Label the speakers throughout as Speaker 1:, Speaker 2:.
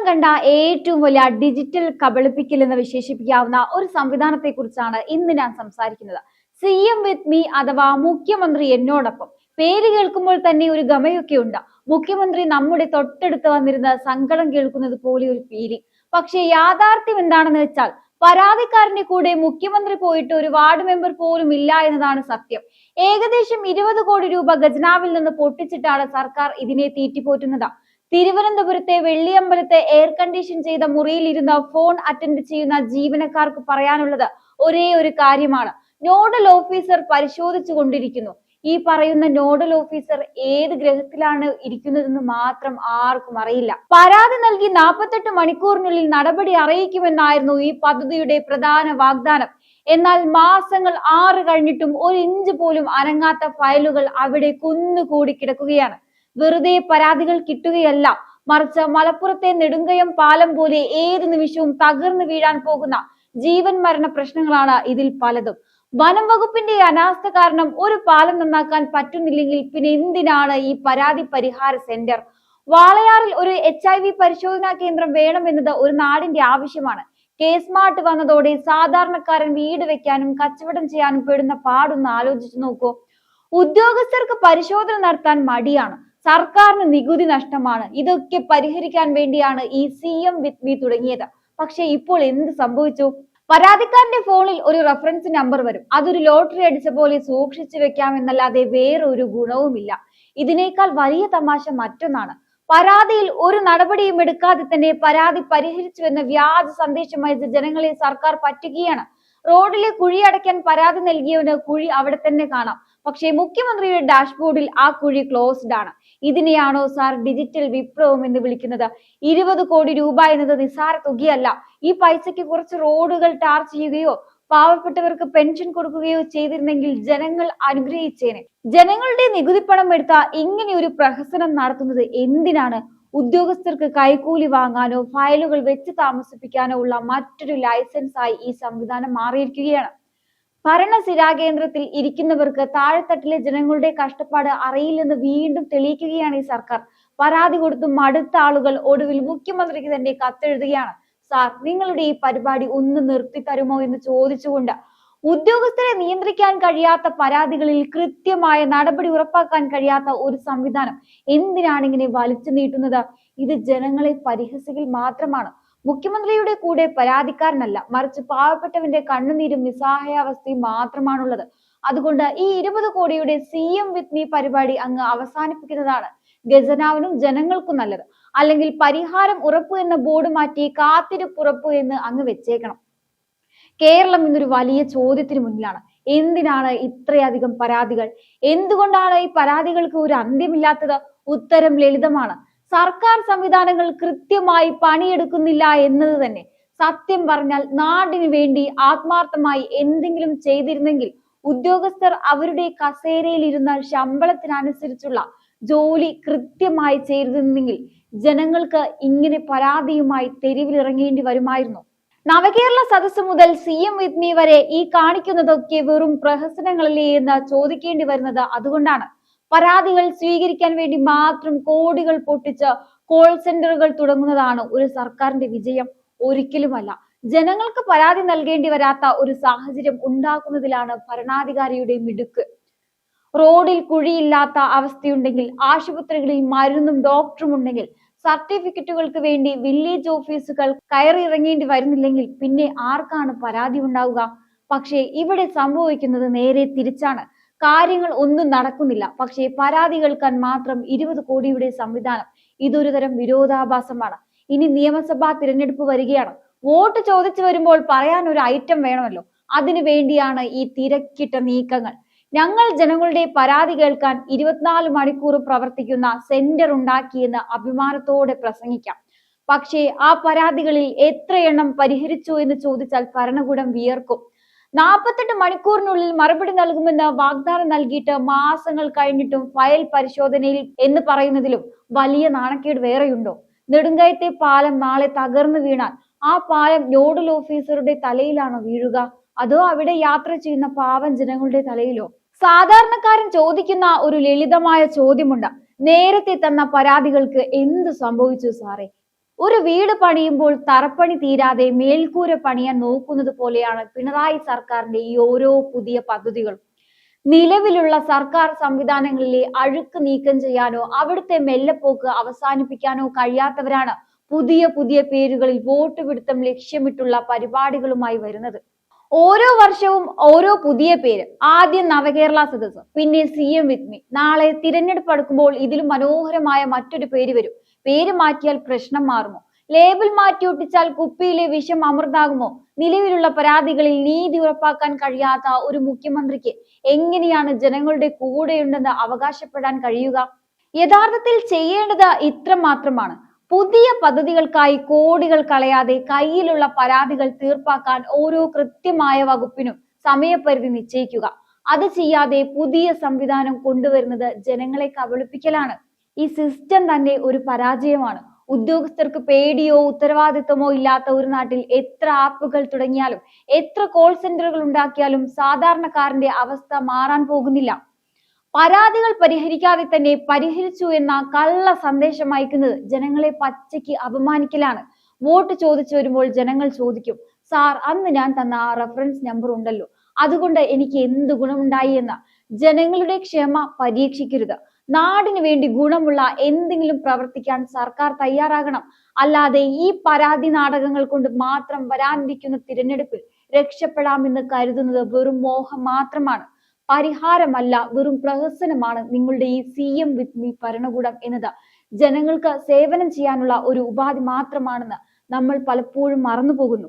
Speaker 1: കണ്ട ഏറ്റവും വലിയ ഡിജിറ്റൽ കബളിപ്പിക്കൽ എന്ന് വിശേഷിപ്പിക്കാവുന്ന ഒരു സംവിധാനത്തെ കുറിച്ചാണ് ഇന്ന് ഞാൻ സംസാരിക്കുന്നത്. CM വിത്ത് മീ അഥവാ മുഖ്യമന്ത്രി എന്നോടൊപ്പം. പേര് കേൾക്കുമ്പോൾ തന്നെ ഒരു ഗമയൊക്കെ ഉണ്ട്. മുഖ്യമന്ത്രി നമ്മുടെ തൊട്ടടുത്ത് വന്നിരുന്ന സങ്കടം കേൾക്കുന്നത് പോലെ ഒരു ഫീലിംഗ്. പക്ഷെ യാഥാർത്ഥ്യം എന്താണെന്ന് വെച്ചാൽ പരാതിക്കാരന്റെ കൂടെ മുഖ്യമന്ത്രി പോയിട്ട് ഒരു വാർഡ് മെമ്പർ പോലും ഇല്ല എന്നതാണ് സത്യം. ഏകദേശം 20 കോടി രൂപ ഖജനാവിൽ നിന്ന് പൊട്ടിച്ചിട്ടാണ് സർക്കാർ ഇതിനെ തീറ്റിപ്പോറ്റുന്നത്. തിരുവനന്തപുരത്തെ വെള്ളിയമ്പലത്തെ എയർ കണ്ടീഷൻ ചെയ്ത മുറിയിൽ ഇരുന്ന് ഫോൺ അറ്റൻഡ് ചെയ്യുന്ന ജീവനക്കാർക്ക് പറയാനുള്ളത് ഒരേ ഒരു കാര്യമാണ്: നോഡൽ ഓഫീസർ പരിശോധിച്ചു കൊണ്ടിരിക്കുന്നു. ഈ പറയുന്ന നോഡൽ ഓഫീസർ ഏത് ഗ്രഹത്തിലാണ് ഇരിക്കുന്നതെന്ന് മാത്രം ആർക്കും അറിയില്ല. പരാതി നൽകി 48 മണിക്കൂറിനുള്ളിൽ നടപടി അറിയിക്കുമെന്നായിരുന്നു ഈ പദ്ധതിയുടെ പ്രധാന വാഗ്ദാനം. എന്നാൽ മാസങ്ങൾ 6 കഴിഞ്ഞിട്ടും ഒരു ഇഞ്ച് പോലും അനങ്ങാത്ത ഫയലുകൾ അവിടെ കുന്നുകൂടി കിടക്കുകയാണ്. വെറുതെ പരാതികൾ കിട്ടുകയല്ല, മറിച്ച് മലപ്പുറത്തെ നെടുങ്കയം പാലം പോലെ ഏത് നിമിഷവും തകർന്നു വീഴാൻ പോകുന്ന ജീവൻ മരണ പ്രശ്നങ്ങളാണ് ഇതിൽ പലതും. വനം വകുപ്പിന്റെ അനാസ്ഥ കാരണം ഒരു പാലം നന്നാക്കാൻ പറ്റുന്നില്ലെങ്കിൽ പിന്നെ എന്തിനാണ് ഈ പരാതി പരിഹാര സെന്റർ? വാളയാറിൽ ഒരു HIV പരിശോധനാ കേന്ദ്രം വേണമെന്നത് ഒരു നാടിന്റെ ആവശ്യമാണ്. K-സ്മാർട്ട് വന്നതോടെ സാധാരണക്കാരൻ വീട് വെക്കാനും കച്ചവടം ചെയ്യാനും പെടുന്ന പാടൊന്ന് ആലോചിച്ചു നോക്കൂ. ഉദ്യോഗസ്ഥർക്ക് പരിശോധന നടത്താൻ മടിയാണ്, സർക്കാരിന് നികുതി നഷ്ടമാണ്. ഇതൊക്കെ പരിഹരിക്കാൻ വേണ്ടിയാണ് ഈ CM വിത്ത് മീ തുടങ്ങിയത്. പക്ഷെ ഇപ്പോൾ എന്ത് സംഭവിച്ചു? പരാതിക്കാരന്റെ ഫോണിൽ ഒരു റെഫറൻസ് നമ്പർ വരും. അതൊരു ലോട്ടറി അടിച്ച പോലെ സൂക്ഷിച്ചു വെക്കാമെന്നല്ലാതെ വേറൊരു ഗുണവുമില്ല. ഇതിനേക്കാൾ വലിയ തമാശ മറ്റൊന്നാണ്. പരാതിയിൽ ഒരു നടപടിയും എടുക്കാതെ തന്നെ പരാതി പരിഹരിച്ചുവെന്ന വ്യാജ സന്ദേശം അയച്ച് ജനങ്ങളെ സർക്കാർ പറ്റുകയാണ്. റോഡിലെ കുഴി അടയ്ക്കാൻ പരാതി നൽകിയവന് കുഴി അവിടെ തന്നെ കാണാം. പക്ഷേ മുഖ്യമന്ത്രിയുടെ ഡാഷ്ബോർഡിൽ ആ കുഴി ക്ലോസ്ഡ് ആണ്. ഇതിനെയാണോ സാർ ഡിജിറ്റൽ വിപ്ലവം എന്ന് വിളിക്കുന്നത്? 20 കോടി രൂപ എന്നത് നിസ്സാര തുകയല്ല. ഈ പൈസയ്ക്ക് കുറച്ച് റോഡുകൾ ടാർ ചെയ്യുകയോ പാവപ്പെട്ടവർക്ക് പെൻഷൻ കൊടുക്കുകയോ ചെയ്തിരുന്നെങ്കിൽ ജനങ്ങൾ അനുഗ്രഹിച്ചേനെ. ജനങ്ങളുടെ നികുതി പണം എടുത്ത ഇങ്ങനെ ഒരു പ്രഹസനം നടത്തുന്നത് എന്തിനാണ്? ഉദ്യോഗസ്ഥർക്ക് കൈക്കൂലി വാങ്ങാനോ ഫയലുകൾ വെച്ച് താമസിപ്പിക്കാനോ ഉള്ള മറ്റൊരു ലൈസൻസായി ഈ സംവിധാനം മാറിയിരിക്കുകയാണ്. ഭരണസിരാകേന്ദ്രത്തിൽ ഇരിക്കുന്നവർക്ക് താഴെത്തട്ടിലെ ജനങ്ങളുടെ കഷ്ടപ്പാട് അറിയില്ലെന്ന് വീണ്ടും തെളിയിക്കുകയാണ് ഈ സർക്കാർ. പരാതി കൊടുത്തും മടുത്ത ആളുകൾ ഒടുവിൽ മുഖ്യമന്ത്രിക്ക് തന്നെ കത്തെഴുതുകയാണ്: സാർ, നിങ്ങളുടെ ഈ പരിപാടി ഒന്ന് നിർത്തി തരുമോ എന്ന് ചോദിച്ചുകൊണ്ട്. ഉദ്യോഗസ്ഥരെ നിയന്ത്രിക്കാൻ കഴിയാത്ത പരാതികളിൽ കൃത്യമായ നടപടി ഉറപ്പാക്കാൻ കഴിയാത്ത ഒരു സംവിധാനം എന്തിനാണ് ഇങ്ങനെ വലിച്ചു നീട്ടുന്നത്? ഇത് ജനങ്ങളെ പരിഹസിക്കൽ മാത്രമാണ്. മുഖ്യമന്ത്രിയുടെ കൂടെ പരാതിക്കാരനല്ല, മറിച്ച് പാവപ്പെട്ടവന്റെ കണ്ണുനീരും നിസ്സഹായാവസ്ഥയും മാത്രമാണുള്ളത്. അതുകൊണ്ട് ഈ 20 കോടിയുടെ CM വിത്ത് മീ പരിപാടി അങ്ങ് അവസാനിപ്പിക്കുന്നതാണ് ഖജനാവിനും ജനങ്ങൾക്കും നല്ലത്. അല്ലെങ്കിൽ പരിഹാരം ഉറപ്പ് എന്ന ബോർഡ് മാറ്റി കാത്തിരിപ്പ് ഉറപ്പ് എന്ന് അങ്ങ് വെച്ചേക്കണം. കേരളം ഇന്നൊരു വലിയ ചോദ്യത്തിന് മുന്നിലാണ്. എന്തിനാണ് ഇത്രയധികം പരാതികൾ? എന്തുകൊണ്ടാണ് ഈ പരാതികൾക്ക് ഒരു അന്ത്യമില്ലാത്തത്? ഉത്തരം ലളിതമാണ്: സർക്കാർ സംവിധാനങ്ങൾ കൃത്യമായി പണിയെടുക്കുന്നില്ല എന്നത് തന്നെ. സത്യം പറഞ്ഞാൽ നാടിന് വേണ്ടി ആത്മാർത്ഥമായി എന്തെങ്കിലും ചെയ്തിരുന്നെങ്കിൽ, ഉദ്യോഗസ്ഥർ അവരുടെ കസേരയിൽ ഇരുന്ന ശമ്പളത്തിനനുസരിച്ചുള്ള ജോലി കൃത്യമായി ചെയ്തിരുന്നെങ്കിൽ ജനങ്ങൾക്ക് ഇങ്ങനെ പരാതിയുമായി തെരുവിലിറങ്ങേണ്ടി വരുമായിരുന്നു. നവകേരള സദസ് മുതൽ CM വിത്ത് മീ വരെ ഈ കാണിക്കുന്നതൊക്കെ വെറും പ്രഹസനങ്ങളല്ലേ എന്ന് ചോദിക്കേണ്ടി വരുന്നത് അതുകൊണ്ടാണ്. പരാതികൾ സ്വീകരിക്കാൻ വേണ്ടി മാത്രം കോടികൾ പൊട്ടിച്ച് കോൾ സെന്ററുകൾ തുടങ്ങുന്നതാണ് ഒരു സർക്കാരിന്റെ വിജയം? ഒരിക്കലുമല്ല. ജനങ്ങൾക്ക് പരാതി നൽകേണ്ടി വരാത്ത ഒരു സാഹചര്യം ഉണ്ടാക്കുന്നതിലാണ് ഭരണാധികാരിയുടെ മിടുക്ക്. റോഡിൽ കുഴിയില്ലാത്ത അവസ്ഥയുണ്ടെങ്കിൽ, ആശുപത്രികളിൽ മരുന്നും ഡോക്ടറും ഉണ്ടെങ്കിൽ, സർട്ടിഫിക്കറ്റുകൾക്ക് വേണ്ടി വില്ലേജ് ഓഫീസുകൾ കയറിയിറങ്ങേണ്ടി വരുന്നില്ലെങ്കിൽ പിന്നെ ആർക്കാണ് പരാതി ഉണ്ടാവുക? പക്ഷേ ഇവിടെ സംഭവിക്കുന്നത് നേരെ തിരിച്ചാണ്. കാര്യങ്ങൾ ഒന്നും നടക്കുന്നില്ല, പക്ഷേ പരാതി കേൾക്കാൻ മാത്രം 20 കോടിയുടെ സംവിധാനം. ഇതൊരു തരം വിരോധാഭാസമാണ്. ഇനി നിയമസഭാ തിരഞ്ഞെടുപ്പ് വരികയാണ്. വോട്ട് ചോദിച്ചു വരുമ്പോൾ പറയാൻ ഒരു ഐറ്റം വേണമല്ലോ. അതിനു വേണ്ടിയാണ് ഈ തിരക്കിട്ട നീക്കങ്ങൾ. ഞങ്ങൾ ജനങ്ങളുടെ പരാതി കേൾക്കാൻ 24 മണിക്കൂർ പ്രവർത്തിക്കുന്ന സെന്റർ ഉണ്ടാക്കിയെന്ന് അഭിമാനത്തോടെ പ്രസംഗിക്കാം. പക്ഷേ ആ പരാതികളിൽ എത്ര എണ്ണം പരിഹരിച്ചു എന്ന് ചോദിച്ചാൽ ഭരണകൂടം വിയർക്കും. 48 മണിക്കൂറിനുള്ളിൽ മറുപടി നൽകുമെന്ന് വാഗ്ദാനം നൽകിയിട്ട് മാസങ്ങൾ കഴിഞ്ഞിട്ടും ഫയൽ പരിശോധനയിൽ എന്ന് പറയുന്നതിലും വലിയ നാണക്കേട് വേറെയുണ്ടോ? നെടുങ്കയത്തെ പാലം നാളെ തകർന്നു വീണാൽ ആ പാലം നോഡൽ ഓഫീസറുടെ തലയിലാണോ വീഴുക? അതോ അവിടെ യാത്ര ചെയ്യുന്ന പാവം ജനങ്ങളുടെ തലയിലോ? സാധാരണക്കാരൻ ചോദിക്കുന്ന ഒരു ലളിതമായ ചോദ്യമുണ്ട്: നേരത്തെ തന്ന പരാതികൾക്ക് എന്ത് സംഭവിച്ചു സാറേ? ഒരു വീട് പണിയുമ്പോൾ തറപ്പണി തീരാതെ മേൽക്കൂര പണിയാൻ നോക്കുന്നത് പോലെയാണ് പിണറായി സർക്കാരിന്റെ ഈ ഓരോ പുതിയ പദ്ധതികളും. നിലവിലുള്ള സർക്കാർ സംവിധാനങ്ങളിലെ അഴുക്ക് നീക്കം ചെയ്യാനോ അവിടുത്തെ മെല്ലെപ്പോക്ക് അവസാനിപ്പിക്കാനോ കഴിയാത്തവരാണ് പുതിയ പുതിയ പേരുകളിൽ വോട്ട് പിടുത്തം ലക്ഷ്യമിട്ടുള്ള പരിപാടികളുമായി വരുന്നത്. ഓരോ വർഷവും ഓരോ പുതിയ പേര്. ആദ്യം നവകേരള സദസ്, പിന്നെ CM with me. നാളെ തിരഞ്ഞെടുപ്പ് അടുക്കുമ്പോൾ ഇതിലും മനോഹരമായ മറ്റൊരു പേര് വരും. പേര് മാറ്റിയാൽ പ്രശ്നം മാറുമോ? ലേബൽ മാറ്റി ഒട്ടിച്ചാൽ കുപ്പിയിലെ വിഷം അമൃതാകുമോ? നിലവിലുള്ള പരാതികളിൽ നീതി ഉറപ്പാക്കാൻ കഴിയാത്ത ഒരു മുഖ്യമന്ത്രിക്ക് എങ്ങനെയാണ് ജനങ്ങളുടെ കൂടെയുണ്ടെന്ന് അവകാശപ്പെടാൻ കഴിയുക? യഥാർത്ഥത്തിൽ ചെയ്യേണ്ടത് ഇത്ര മാത്രമാണ്. പുതിയ പദ്ധതികൾക്കായി കോടികൾ കളയാതെ കയ്യിലുള്ള പരാതികൾ തീർപ്പാക്കാൻ ഓരോ കൃത്യമായ വകുപ്പിനും സമയപരിധി നിശ്ചയിക്കുക. അത് ചെയ്യാതെ പുതിയ സംവിധാനം കൊണ്ടുവരുന്നത് ജനങ്ങളെ കബളിപ്പിക്കലാണ്. ഈ സിസ്റ്റം തന്നെ ഒരു പരാജയമാണ്. ഉദ്യോഗസ്ഥർക്ക് പേടിയോ ഉത്തരവാദിത്വമോ ഇല്ലാത്ത ഒരു നാട്ടിൽ എത്ര ആപ്പുകൾ തുടങ്ങിയാലും എത്ര കോൾ സെന്ററുകൾ ഉണ്ടാക്കിയാലും സാധാരണക്കാരന്റെ അവസ്ഥ മാറാൻ പോകുന്നില്ല. പരാതികൾ പരിഹരിക്കാതെ തന്നെ പരിഹരിച്ചു എന്ന കള്ള സന്ദേശം അയക്കുന്നത് ജനങ്ങളെ പച്ചയ്ക്ക് അപമാനിക്കലാണ്. വോട്ട് ചോദിച്ചു വരുമ്പോൾ ജനങ്ങൾ ചോദിക്കും, സാർ അന്ന് ഞാൻ തന്ന ആ റെഫറൻസ് നമ്പർ ഉണ്ടല്ലോ, അതുകൊണ്ട് എനിക്ക് എന്ത് ഗുണമുണ്ടായി എന്ന്. ജനങ്ങളുടെ ക്ഷമ പരീക്ഷിക്കരുത്. നാടിന് വേണ്ടി ഗുണമുള്ള എന്തെങ്കിലും പ്രവർത്തിക്കാൻ സർക്കാർ തയ്യാറാകണം. അല്ലാതെ ഈ പരാതി നാടകങ്ങൾ കൊണ്ട് മാത്രം വരാനിരിക്കുന്ന തിരഞ്ഞെടുപ്പിൽ രക്ഷപ്പെടാമെന്ന് കരുതുന്നത് വെറും മോഹം മാത്രമാണ്. പരിഹാരമല്ല, വെറും പ്രഹസനമാണ് നിങ്ങളുടെ ഈ CM with me ഭരണകൂടം എന്നത്. ജനങ്ങൾക്ക് സേവനം ചെയ്യാനുള്ള ഒരു ഉപാധി മാത്രമാണെന്ന് നമ്മൾ പലപ്പോഴും മറന്നുപോകുന്നു.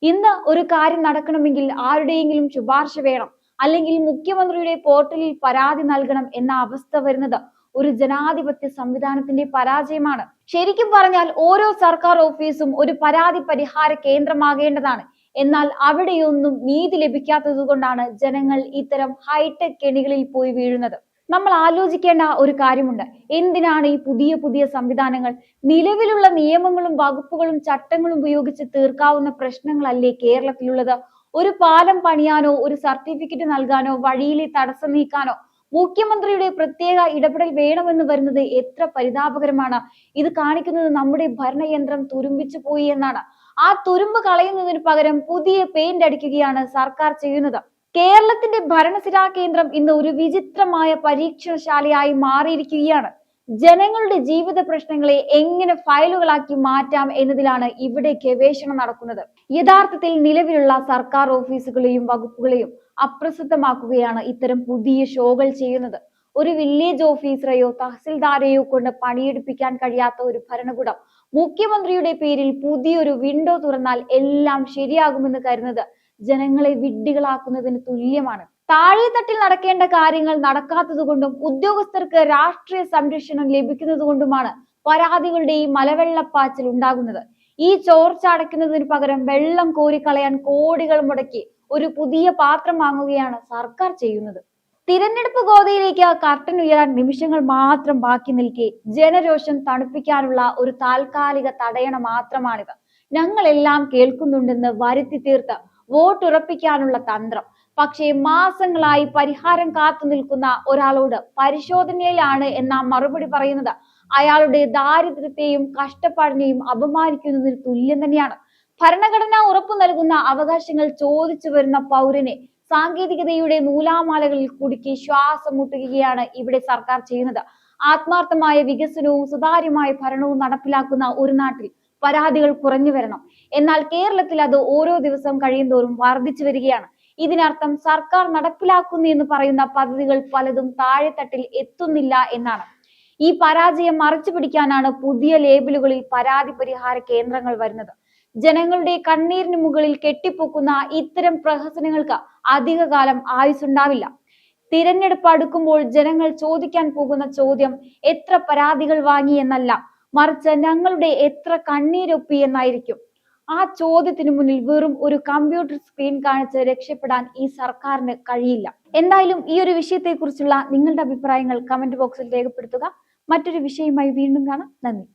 Speaker 1: ഇന്ന് ഒരു കാര്യം നടക്കണമെങ്കിൽ ആരുടെയെങ്കിലും ശുപാർശ വേണം, അല്ലെങ്കിൽ മുഖ്യമന്ത്രിയുടെ പോർട്ടലിൽ പരാതി നൽകണം എന്ന അവസ്ഥ വരുന്നത് ഒരു ജനാധിപത്യ സംവിധാനത്തിന്റെ പരാജയമാണ്. ശരിക്കും പറഞ്ഞാൽ ഓരോ സർക്കാർ ഓഫീസും ഒരു പരാതി പരിഹാര കേന്ദ്രമാകേണ്ടതാണ്. എന്നാൽ അവിടെയൊന്നും നീതി ലഭിക്കാത്തത് കൊണ്ടാണ് ജനങ്ങൾ ഇത്തരം ഹൈടെക് കെണികളിൽ പോയി വീഴുന്നത്. നമ്മൾ ആലോചിക്കേണ്ട ഒരു കാര്യമുണ്ട്. എന്തിനാണ് ഈ പുതിയ പുതിയ സംവിധാനങ്ങൾ? നിലവിലുള്ള നിയമങ്ങളും വകുപ്പുകളും ചട്ടങ്ങളും ഉപയോഗിച്ച് തീർക്കാവുന്ന പ്രശ്നങ്ങളല്ലേ കേരളത്തിലുള്ളത്? ഒരു പാലം പണിയാനോ ഒരു സർട്ടിഫിക്കറ്റ് നൽകാനോ വഴിയിലെ തടസ്സം നീക്കാനോ മുഖ്യമന്ത്രിയുടെ പ്രത്യേക ഇടപെടൽ വേണമെന്ന് വരുന്നത് എത്ര പരിതാപകരമാണ്. ഇത് കാണിക്കുന്നത് നമ്മുടെ ഭരണയന്ത്രം തുരുമ്പിച്ചു പോയി എന്നാണ്. ആ തുരുമ്പ് കളയുന്നതിന് പകരം പുതിയ പെയിന്റ് അടിക്കുകയാണ് സർക്കാർ ചെയ്യുന്നത്. കേരളത്തിന്റെ ഭരണസിരാ കേന്ദ്രം ഇന്ന് ഒരു വിചിത്രമായ പരീക്ഷണശാലയായി മാറിയിരിക്കുകയാണ്. ജനങ്ങളുടെ ജീവിത പ്രശ്നങ്ങളെ എങ്ങനെ ഫയലുകളാക്കി മാറ്റാം എന്നതിലാണ് ഇവിടെ ഗവേഷണം നടക്കുന്നത്. യഥാർത്ഥത്തിൽ നിലവിലുള്ള സർക്കാർ ഓഫീസുകളെയും വകുപ്പുകളെയും അപ്രസിദ്ധമാക്കുകയാണ് ഇത്തരം പുതിയ ഷോകൾ ചെയ്യുന്നത്. ഒരു വില്ലേജ് ഓഫീസറെയോ തഹസിൽദാരെയോ കൊണ്ട് പണിയെടുപ്പിക്കാൻ കഴിയാത്ത ഒരു ഭരണകൂടം മുഖ്യമന്ത്രിയുടെ പേരിൽ പുതിയൊരു വിൻഡോ തുറന്നാൽ എല്ലാം ശരിയാകുമെന്ന് കരുതുന്നത് ജനങ്ങളെ വിഡ്ഢികളാക്കുന്നതിന് തുല്യമാണ്. താഴെത്തട്ടിൽ നടക്കേണ്ട കാര്യങ്ങൾ നടക്കാത്തത് കൊണ്ടും ഉദ്യോഗസ്ഥർക്ക് രാഷ്ട്രീയ സംരക്ഷണം ലഭിക്കുന്നത് കൊണ്ടുമാണ് പരാതികളുടെ ഈ മലവെള്ളപ്പാച്ചിൽ ഉണ്ടാകുന്നത്. ഈ ചോർച്ച അടയ്ക്കുന്നതിന് പകരം വെള്ളം കോരിക്കളയാൻ കോടികൾ മുടക്കി ഒരു പുതിയ പാത്രം വാങ്ങുകയാണ് സർക്കാർ ചെയ്യുന്നത്. തിരഞ്ഞെടുപ്പ് ഗോതയിലേക്ക് കർട്ടൻ ഉയരാൻ നിമിഷങ്ങൾ മാത്രം ബാക്കി നിൽക്കെ ജനരോഷം തണുപ്പിക്കാനുള്ള ഒരു താൽക്കാലിക തടയണ മാത്രമാണിത്. ഞങ്ങളെല്ലാം കേൾക്കുന്നുണ്ടെന്ന് വരുത്തി തീർത്ത് വോട്ടുറപ്പിക്കാനുള്ള തന്ത്രം. പക്ഷേ മാസങ്ങളായി പരിഹാരം കാത്തു നിൽക്കുന്ന ഒരാളോട് പരിശോധനയിലാണ് എന്ന മറുപടി പറയുന്നത് അയാളുടെ ദാരിദ്ര്യത്തെയും കഷ്ടപ്പാടിനെയും അപമാനിക്കുന്നതിന് തുല്യം തന്നെയാണ്. ഭരണഘടന ഉറപ്പു നൽകുന്ന അവകാശങ്ങൾ ചോദിച്ചു വരുന്ന പൗരനെ സാങ്കേതികതയുടെ നൂലാമാലകളിൽ കുടുക്കി ശ്വാസം മുട്ടുകയാണ് ഇവിടെ സർക്കാർ ചെയ്യുന്നത്. ആത്മാർത്ഥമായ വികസനവും സുതാര്യമായ ഭരണവും നടപ്പിലാക്കുന്ന ഒരു നാട്ടിൽ പരാതികൾ കുറഞ്ഞു വരണം. എന്നാൽ കേരളത്തിൽ അത് ഓരോ ദിവസം കഴിയുന്തോറും വർദ്ധിച്ചു വരികയാണ്. ഇതിനർത്ഥം സർക്കാർ നടപ്പിലാക്കുന്നു എന്ന് പറയുന്ന പദ്ധതികൾ പലതും താഴെത്തട്ടിൽ എത്തുന്നില്ല എന്നാണ്. ഈ പരാജയം മറച്ചു പിടിക്കാനാണ് പുതിയ ലേബലുകളിൽ പരാതി പരിഹാര കേന്ദ്രങ്ങൾ വരുന്നത്. ജനങ്ങളുടെ കണ്ണീരിന് മുകളിൽ കെട്ടിപ്പൊക്കുന്ന ഇത്തരം പ്രഹസനങ്ങൾക്ക് അധികകാലം ആയുസുണ്ടാവില്ല. തിരഞ്ഞെടുപ്പ് അടുക്കുമ്പോൾ ജനങ്ങൾ ചോദിക്കാൻ പോകുന്ന ചോദ്യം എത്ര പരാതികൾ വാങ്ങി എന്നല്ല, മറിച്ച് ഞങ്ങളുടെ എത്ര കണ്ണീരൊപ്പി എന്നായിരിക്കും. ആ ചോദ്യത്തിന് മുന്നിൽ വെറും ഒരു കമ്പ്യൂട്ടർ സ്ക്രീൻ കാണിച്ച് രക്ഷപ്പെടാൻ ഈ സർക്കാരിന് കഴിയില്ല. എന്തായാലും ഈ ഒരു വിഷയത്തെക്കുറിച്ചുള്ള നിങ്ങളുടെ അഭിപ്രായങ്ങൾ കമന്റ് ബോക്സിൽ രേഖപ്പെടുത്തുക. മറ്റൊരു വിഷയവുമായി വീണ്ടും കാണാം. നന്ദി.